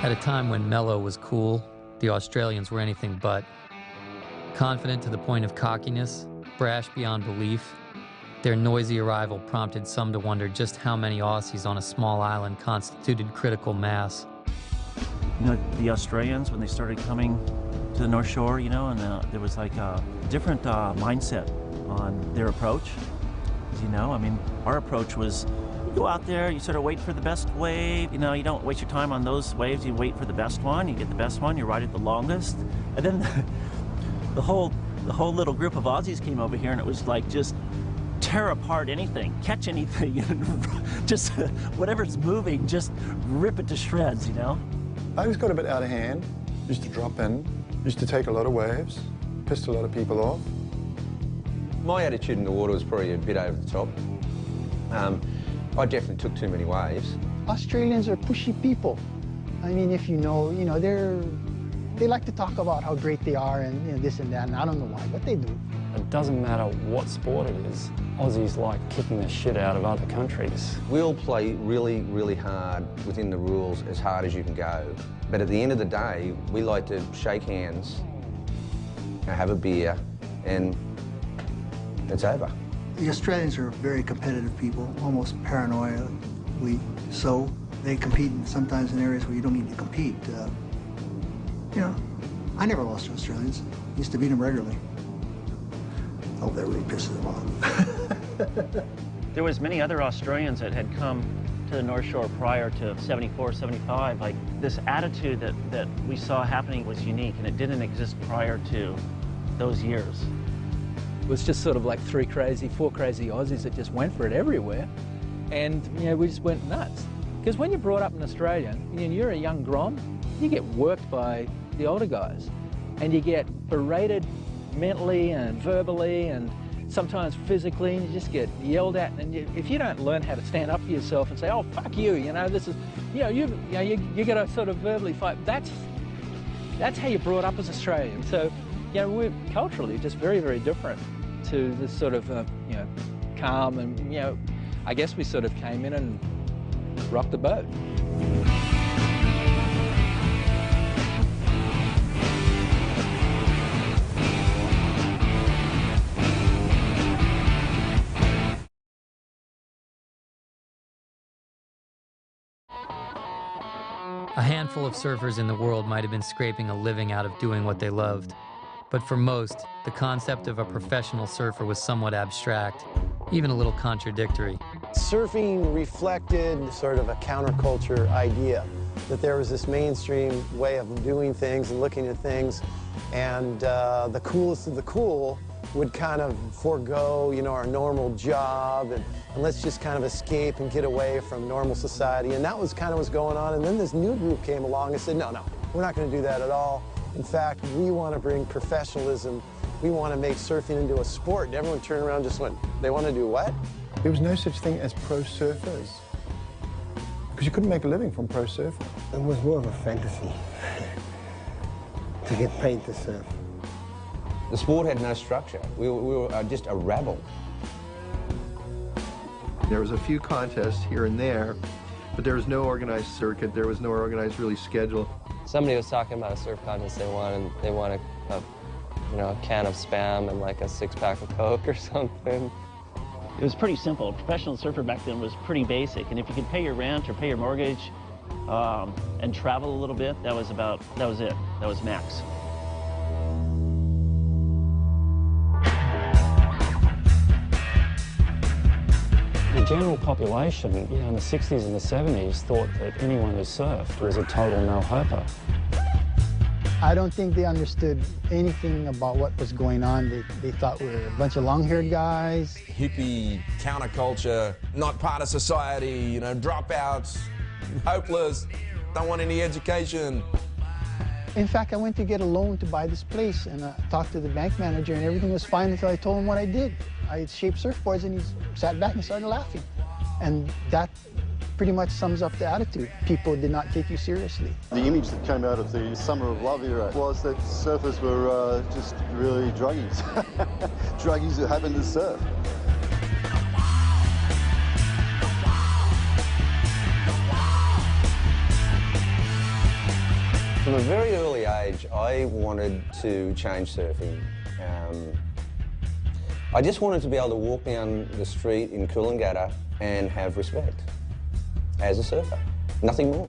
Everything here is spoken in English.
At a time when mellow was cool, the Australians were anything but. Confident to the point of cockiness, brash beyond belief, their noisy arrival prompted some to wonder just how many Aussies on a small island constituted critical mass. You know, the Australians, when they started coming to the North Shore, you know, and there was like a different mindset on their approach. You know, I mean, our approach was, you go out there, you sort of wait for the best wave. You know, you don't waste your time on those waves. You wait for the best one. You get the best one. You ride it the longest. And then the whole little group of Aussies came over here, and it was like just tear apart anything, catch anything, and just whatever's moving, just rip it to shreds. You know. I just got a bit out of hand. Used to drop in. Used to take a lot of waves. Pissed a lot of people off. My attitude in the water was probably a bit over the top. I definitely took too many waves. Australians are pushy people. I mean, if you know, they like to talk about how great they are and this and that, and I don't know why, but they do. It doesn't matter what sport it is. Aussies like kicking the shit out of other countries. We'll play really, really hard within the rules, as hard as you can go. But at the end of the day, we like to shake hands, have a beer, and it's over. The Australians are very competitive people, almost paranoid. So they compete sometimes in areas where you don't need to compete. You know, I never lost to Australians. Used to beat them regularly. Oh, that really pisses them off. There was many other Australians that had come to the North Shore prior to 74, 75. Like, this attitude that we saw happening was unique, and it didn't exist prior to those years. It was just sort of like four crazy Aussies that just went for it everywhere. And, you know, we just went nuts. Because when you're brought up in Australia and you're a young grom, you get worked by the older guys. And you get berated mentally and verbally and sometimes physically, and you just get yelled at. And if you don't learn how to stand up for yourself and say, oh, fuck you, you know, this is, you got to sort of verbally fight. That's how you're brought up as Australian. So, you know, we're culturally just very, very different to this sort of, you know, calm and, you know, I guess we sort of came in and rocked the boat. A handful of surfers in the world might have been scraping a living out of doing what they loved. But for most, the concept of a professional surfer was somewhat abstract, even a little contradictory. Surfing reflected sort of a counterculture idea, that there was this mainstream way of doing things and looking at things, and the coolest of the cool would kind of forego, you know, our normal job, and let's just kind of escape and get away from normal society. And that was kind of what's going on. And then this new group came along and said, no, we're not going to do that at all. In fact, we want to bring professionalism. We want to make surfing into a sport. And everyone turned around and just went, they want to do what? There was no such thing as pro surfers, because you couldn't make a living from pro surfing. It was more of a fantasy to get paid to surf. The sport had no structure. We were just a rabble. There was a few contests here and there, but there was no organized circuit. There was no organized really schedule. Somebody was talking about a surf contest they want a can of Spam and like a 6-pack of Coke or something. It was pretty simple. A professional surfer back then was pretty basic, and if you could pay your rent or pay your mortgage and travel a little bit, that was it. That was max. The general population, you know, in the 60s and the 70s thought that anyone who surfed was a total no-hoper. I don't think they understood anything about what was going on. They thought we were a bunch of long-haired guys. Hippie, counterculture, not part of society, you know, dropouts, hopeless, don't want any education. In fact, I went to get a loan to buy this place, and I talked to the bank manager, and everything was fine until I told him what I did. I shaped surfboards, and he sat back and started laughing. And that pretty much sums up the attitude. People did not take you seriously. The image that came out of the Summer of Love era was that surfers were just really druggies. Druggies who happened to surf. From a very early age, I wanted to change surfing. I just wanted to be able to walk down the street in Coolangatta and have respect as a surfer, nothing more.